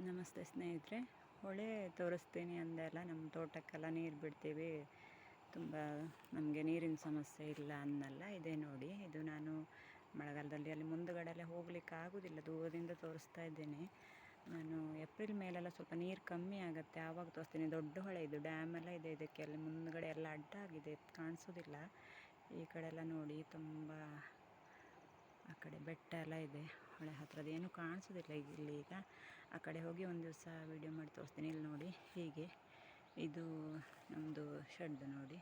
ನಮಸ್ತೆ ಸ್ನೇಹಿತರೆ, ಹೊಳೆ ತೋರಿಸ್ತೀನಿ ಅಂದೆಲ್ಲ ನಮ್ಮ ತೋಟಕ್ಕೆಲ್ಲ ನೀರು ಬಿಡ್ತೀವಿ, ತುಂಬ ನಮಗೆ ನೀರಿನ ಸಮಸ್ಯೆ ಇಲ್ಲ ಅನ್ನಲ್ಲ. ಇದೇ ನೋಡಿ, ಇದು ನಾನು ಮಳೆಗಾಲದಲ್ಲಿ ಅಲ್ಲಿ ಮುಂದುಗಡೆಲ್ಲ ಹೋಗ್ಲಿಕ್ಕೆ ಆಗೋದಿಲ್ಲ, ದೂರದಿಂದ ತೋರಿಸ್ತಾ ಇದ್ದೇನೆ. ನಾನು ಏಪ್ರಿಲ್ ಮೇಲೆಲ್ಲ ಸ್ವಲ್ಪ ನೀರು ಕಮ್ಮಿ ಆಗುತ್ತೆ, ಆವಾಗ ತೋರಿಸ್ತೀನಿ. ದೊಡ್ಡ ಹೊಳೆ ಇದು, ಡ್ಯಾಮ್ ಎಲ್ಲ ಇದೆ ಇದಕ್ಕೆ. ಅಲ್ಲಿ ಮುಂದುಗಡೆ ಎಲ್ಲ ಅಡ್ಡ ಆಗಿದೆ, ಕಾಣಿಸೋದಿಲ್ಲ. ಈ ಕಡೆ ಎಲ್ಲ ನೋಡಿ, ತುಂಬ ಆ ಕಡೆ ಬೆಟ್ಟ ಎಲ್ಲ ಇದೆ ಹೊಳೆ ಹತ್ರದ, ಏನು ಕಾಣಿಸೋದಿಲ್ಲ ಇಲ್ಲಿ. ಈಗ ಆ ಕಡೆ ಹೋಗಿ ಒಂದು ದಿವಸ ವೀಡಿಯೋ ಮಾಡಿ ತೋರಿಸ್ತೀನಿ. ಇಲ್ಲಿ ನೋಡಿ, ಹೀಗೆ ಇದು ನಮ್ಮದು ಶೆಡ್ ನೋಡಿ,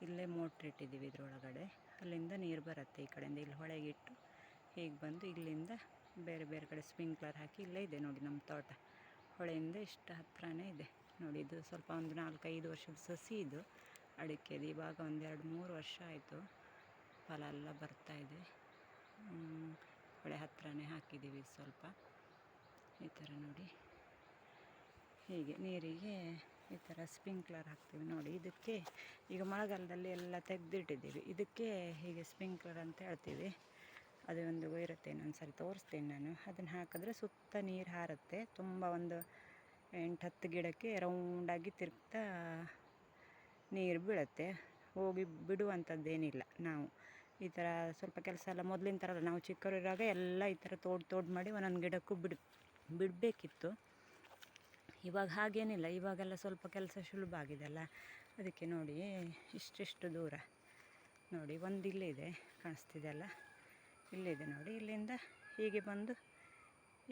ಇಲ್ಲೇ ಮೋಟ್ರ್ ಇಟ್ಟಿದ್ದೀವಿ ಇದರೊಳಗಡೆ. ಅಲ್ಲಿಂದ ನೀರು ಬರುತ್ತೆ ಈ ಕಡೆಯಿಂದ, ಇಲ್ಲಿ ಹೊಳೆಗೆ ಇಟ್ಟು ಹೀಗೆ ಬಂದು ಇಲ್ಲಿಂದ ಬೇರೆ ಬೇರೆ ಕಡೆ ಸ್ಪ್ರಿಂಕ್ಲರ್ ಹಾಕಿ. ಇಲ್ಲೇ ಇದೆ ನೋಡಿ ನಮ್ಮ ತೋಟ, ಹೊಳೆಯಿಂದ ಇಷ್ಟು ಹತ್ರನೇ ಇದೆ ನೋಡಿ. ಇದು ಸ್ವಲ್ಪ ಒಂದು 4-5 ವರ್ಷದ ಸಸಿ ಇದು ಅಡಿಕೆದು. ಇವಾಗ ಒಂದು 2-3 ವರ್ಷ ಆಯಿತು, ಫಲ ಎಲ್ಲ ಬರ್ತಾಯಿದೆ. ಹೊಳೆ ಹತ್ರನೇ ಹಾಕಿದ್ದೀವಿ ಸ್ವಲ್ಪ. ಈ ಥರ ನೋಡಿ, ಹೀಗೆ ನೀರಿಗೆ ಈ ಥರ ಸ್ಪ್ರಿಂಕ್ಲರ್ ಹಾಕ್ತೀವಿ ನೋಡಿ. ಇದಕ್ಕೆ ಈಗ ಮಳೆಗಾಲದಲ್ಲಿ ಎಲ್ಲ ತೆಗೆದಿಟ್ಟಿದ್ದೀವಿ, ಇದಕ್ಕೆ ಹೀಗೆ ಸ್ಪ್ರಿಂಕ್ಲರ್ ಅಂತ ಹೇಳ್ತೀವಿ. ಅದು ಒಂದು ಇರುತ್ತೆ, ಇನ್ನೊಂದು ಸರಿ ತೋರಿಸ್ತೀನಿ ನಾನು. ಅದನ್ನು ಹಾಕಿದ್ರೆ ಸುತ್ತ ನೀರು ಹಾರುತ್ತೆ, ತುಂಬ ಒಂದು 8-10 ಗಿಡಕ್ಕೆ ರೌಂಡಾಗಿ ತಿರುಗ್ತಾ ನೀರು ಬೀಳುತ್ತೆ. ಹೋಗಿ ಬಿಡುವಂಥದ್ದೇನಿಲ್ಲ. ನಾವು ಈ ಥರ ಸ್ವಲ್ಪ ಕೆಲಸ ಎಲ್ಲ ಮೊದಲಿನ ಥರ ಅಲ್ಲ, ನಾವು ಚಿಕ್ಕವರಿರುವಾಗ ಎಲ್ಲ ಈ ಥರ ತೋಡು ಮಾಡಿ ಒಂದೊಂದು ಗಿಡಕ್ಕೂ ಬಿಡಬೇಕಿತ್ತು. ಇವಾಗ ಹಾಗೇನಿಲ್ಲ, ಇವಾಗೆಲ್ಲ ಸ್ವಲ್ಪ ಕೆಲಸ ಸುಲಭ ಆಗಿದೆಲ್ಲ. ಅದಕ್ಕೆ ನೋಡಿ, ಇಷ್ಟಿಷ್ಟು ದೂರ ನೋಡಿ, ಒಂದು ಇಲ್ಲಿದೆ, ಕಾಣಿಸ್ತಿದೆಯಲ್ಲ, ಇಲ್ಲಿದೆ ನೋಡಿ. ಇಲ್ಲಿಂದ ಹೀಗೆ ಬಂದು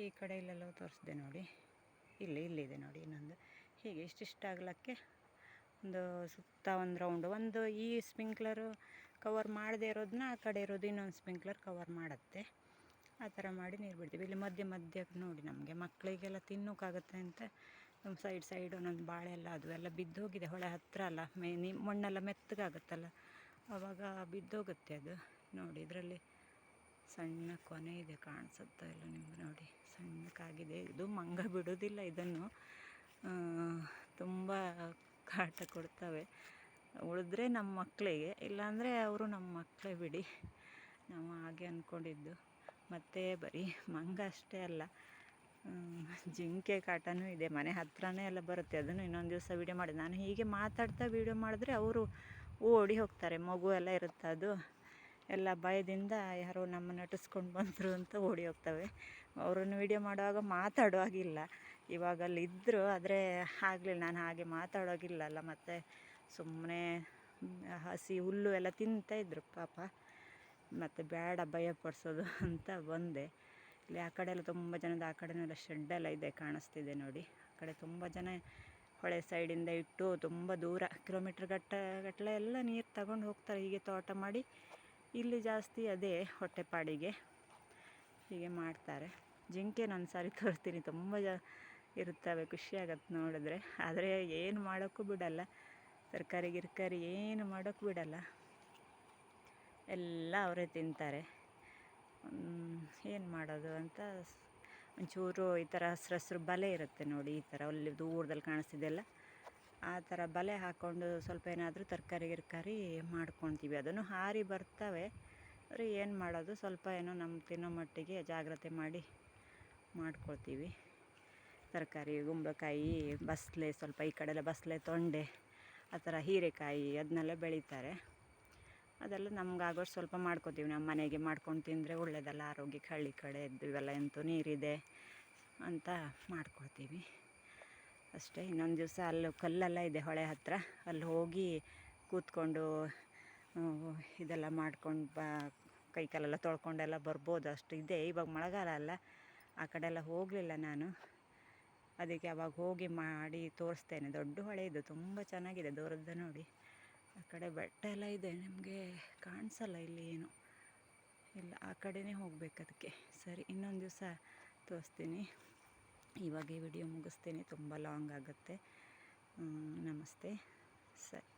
ಈ ಕಡೆ ಇಲ್ಲೆಲ್ಲ ತೋರಿಸಿದೆ ನೋಡಿ, ಇಲ್ಲಿದೆ ನೋಡಿ ಇನ್ನೊಂದು. ಹೀಗೆ ಇಷ್ಟಿಷ್ಟು ಆಗಲಿಕ್ಕೆ ಒಂದು ಸುತ್ತ ಒಂದು ರೌಂಡು, ಒಂದು ಈ ಸ್ಪ್ರಿಂಕ್ಲರು ಕವರ್ ಮಾಡದೇ ಇರೋದನ್ನ ಆ ಕಡೆ ಇರೋದು ಇನ್ನೊಂದು ಸ್ಪ್ರಿಂಕ್ಲರ್ ಕವರ್ ಮಾಡುತ್ತೆ. ಆ ಥರ ಮಾಡಿ ನೀರು ಬಿಡ್ತೀವಿ. ಇಲ್ಲಿ ಮಧ್ಯಕ್ಕೆ ನೋಡಿ, ನಮಗೆ ಮಕ್ಕಳಿಗೆಲ್ಲ ತಿನ್ನೋಕ್ಕಾಗತ್ತೆ ಅಂತ ನಮ್ಮ ಸೈಡ್ ಒಂದೊಂದು ಬಾಳೆ ಎಲ್ಲ ಅದು ಎಲ್ಲ ಬಿದ್ದೋಗಿದೆ. ಹೊಳೆ ಹತ್ತಿರ ಅಲ್ಲ, ಮಣ್ಣೆಲ್ಲ ಮೆತ್ತಗಾಗುತ್ತಲ್ಲ, ಆವಾಗ ಬಿದ್ದೋಗುತ್ತೆ ಅದು ನೋಡಿ. ಇದರಲ್ಲಿ ಸಣ್ಣ ಕೊನೆ ಇದೆ, ಕಾಣಿಸುತ್ತಾ ಇಲ್ಲ ನಿಮ್ಗೆ ನೋಡಿ, ಸಣ್ಣಕ್ಕಾಗಿದೆ. ಇದು ಮಂಗ ಬಿಡೋದಿಲ್ಲ ಇದನ್ನು, ತುಂಬ ಕಾಟ ಕೊಡ್ತವೆ. ಉಳಿದ್ರೆ ನಮ್ಮ ಮಕ್ಕಳಿಗೆ, ಇಲ್ಲಾಂದರೆ ಅವರು ನಮ್ಮ ಮಕ್ಕಳೇ ಬಿಡಿ, ನಾವು ಹಾಗೆ ಅಂದ್ಕೊಂಡಿದ್ದು. ಮತ್ತು ಬರೀ ಮಂಗ ಅಷ್ಟೇ ಅಲ್ಲ, ಜಿಂಕೆ ಕಾಟನೂ ಇದೆ, ಮನೆ ಹತ್ರನೇ ಎಲ್ಲ ಬರುತ್ತೆ. ಅದನ್ನು ಇನ್ನೊಂದು ದಿವಸ ವೀಡಿಯೋ ಮಾಡಿದೆ ನಾನು. ಹೀಗೆ ಮಾತಾಡ್ತಾ ವೀಡಿಯೋ ಮಾಡಿದ್ರೆ ಅವರು ಓಡಿ ಹೋಗ್ತಾರೆ, ಮಗು ಎಲ್ಲ ಇರುತ್ತೆ, ಅದು ಎಲ್ಲ ಭಯದಿಂದ ಯಾರೋ ನಮ್ಮನ್ನು ನಟಿಸ್ಕೊಂಡು ಬಂದರು ಅಂತ ಓಡಿ ಹೋಗ್ತವೆ. ಅವರನ್ನು ವೀಡಿಯೋ ಮಾಡುವಾಗ ಮಾತಾಡುವಾಗಿಲ್ಲ. ಇವಾಗ ಅಲ್ಲಿ ಇದ್ದರು, ಆದರೆ ಆಗಲಿಲ್ಲ, ನಾನು ಹಾಗೆ ಮಾತಾಡೋಗಿಲ್ಲಲ್ಲ. ಮತ್ತು ಸುಮ್ಮನೆ ಹಸಿ ಹುಲ್ಲು ಎಲ್ಲ ತಿಂತಾಯಿದ್ರು ಪಾಪ, ಮತ್ತು ಬೇಡ ಭಯಪಡಿಸೋದು ಅಂತ ಬಂದೆ. ಇಲ್ಲಿ ಆ ಕಡೆ ಎಲ್ಲ ತುಂಬ ಜನದ, ಆ ಕಡೆನೆಲ್ಲ ಶೆಡ್ಡೆಲ್ಲ ಇದೆ, ಕಾಣಿಸ್ತಿದೆ ನೋಡಿ. ಆ ಕಡೆ ತುಂಬ ಜನ ಹೊಳೆ ಸೈಡಿಂದ ಇಟ್ಟು ತುಂಬ ದೂರ ಕಿಲೋಮೀಟ್ರ್ ಗಟ್ಟಲೆ ಎಲ್ಲ ನೀರು ತಗೊಂಡು ಹೋಗ್ತಾರೆ, ಹೀಗೆ ತೋಟ ಮಾಡಿ. ಇಲ್ಲಿ ಜಾಸ್ತಿ ಅದೇ ಹೊಟ್ಟೆಪಾಡಿಗೆ ಹೀಗೆ ಮಾಡ್ತಾರೆ. ಜಿಂಕೆ ನಾನು ಸಾರಿ ತೋರಿಸ್ತೀನಿ, ತುಂಬ ಇರ್ತವೆ, ಖುಷಿಯಾಗತ್ತೆ ನೋಡಿದ್ರೆ. ಆದರೆ ಏನು ಮಾಡೋಕ್ಕೂ ಬಿಡಲ್ಲ, ತರಕಾರಿ ಗಿರ್ಕಾರಿ ಏನು ಮಾಡೋಕ್ಕೂ ಬಿಡಲ್ಲ, ಎಲ್ಲ ಅವರೇ ತಿಂತಾರೆ. ಏನು ಮಾಡೋದು ಅಂತ ಒಂಚೂರು ಈ ಥರ ಹಸ್ರು ಬಲೆ ಇರುತ್ತೆ ನೋಡಿ, ಈ ಥರ ಅಲ್ಲಿ ದೂರದಲ್ಲಿ ಕಾಣಿಸ್ತಿದೆಯಲ್ಲ, ಆ ಥರ ಬಲೆ ಹಾಕ್ಕೊಂಡು ಸ್ವಲ್ಪ ಏನಾದರೂ ತರಕಾರಿ ಗಿರ್ಕಾರಿ ಮಾಡ್ಕೊತೀವಿ. ಅದನ್ನು ಹಾರಿ ಬರ್ತವೆ, ಆದರೆ ಏನು ಮಾಡೋದು, ಸ್ವಲ್ಪ ಏನೋ ನಮ್ಮ ತಿನ್ನೋ ಮಟ್ಟಿಗೆ ಜಾಗ್ರತೆ ಮಾಡಿ ಮಾಡ್ಕೊಳ್ತೀವಿ. ತರಕಾರಿ, ಕುಂಬಳಕಾಯಿ, ಬಸಳೆ, ಸ್ವಲ್ಪ ಈ ಕಡೆಲ್ಲ ಬಸಳೆ, ತೊಂಡೆ, ಆ ಥರ ಹೀರೆಕಾಯಿ ಅದನ್ನೆಲ್ಲ ಬೆಳೀತಾರೆ. ಅದೆಲ್ಲ ನಮ್ಗಾಗೋಷ್ಟು ಸ್ವಲ್ಪ ಮಾಡ್ಕೊತೀವಿ. ನಮ್ಮ ಮನೆಗೆ ಮಾಡ್ಕೊಂಡು ತಿಂದರೆ ಒಳ್ಳೆಯದಲ್ಲ ಆರೋಗ್ಯಕ್ಕೆ. ಹಳ್ಳಿ ಕಡೆ ಇವೆಲ್ಲ ಎಂತೂ ನೀರಿದೆ ಅಂತ ಮಾಡ್ಕೊಳ್ತೀವಿ ಅಷ್ಟೇ. ಇನ್ನೊಂದು ದಿವಸ ಅಲ್ಲಿ ಕಲ್ಲೆಲ್ಲ ಇದೆ ಹೊಳೆ ಹತ್ತಿರ, ಅಲ್ಲಿ ಹೋಗಿ ಕೂತ್ಕೊಂಡು ಇದೆಲ್ಲ ಮಾಡ್ಕೊಂಡು ಕೈ ಕಾಲೆಲ್ಲ ತೊಳ್ಕೊಂಡೆಲ್ಲ ಬರ್ಬೋದು, ಅಷ್ಟು ಇದೆ. ಇವಾಗ ಮಳೆಗಾಲ ಅಲ್ಲ, ಆ ಕಡೆ ಎಲ್ಲ ಹೋಗಲಿಲ್ಲ ನಾನು, ಅದಕ್ಕೆ ಅವಾಗ ಹೋಗಿ ಮಾಡಿ ತೋರಿಸ್ತೇನೆ. ದೊಡ್ಡ ಹೊಳೆ ಇದು, ತುಂಬ ಚೆನ್ನಾಗಿದೆ, ದೂರದ್ದು ನೋಡಿ. ಆ ಕಡೆ ಬೆಟ್ಟ ಎಲ್ಲ ಇದೆ, ನಿಮಗೆ ಕಾಣಿಸಲ್ಲ ಇಲ್ಲಿ ಏನು ಇಲ್ಲ, ಆ ಕಡೆನೇ ಹೋಗ್ಬೇಕು ಅದಕ್ಕೆ. ಸರಿ, ಇನ್ನೊಂದು ದಿವಸ ತೋರಿಸ್ತೀನಿ. ಇವಾಗ ಈ ವಿಡಿಯೋ ಮುಗಿಸ್ತೀನಿ, ತುಂಬ ಲಾಂಗ್ ಆಗುತ್ತೆ. ನಮಸ್ತೆ, ಸರಿ.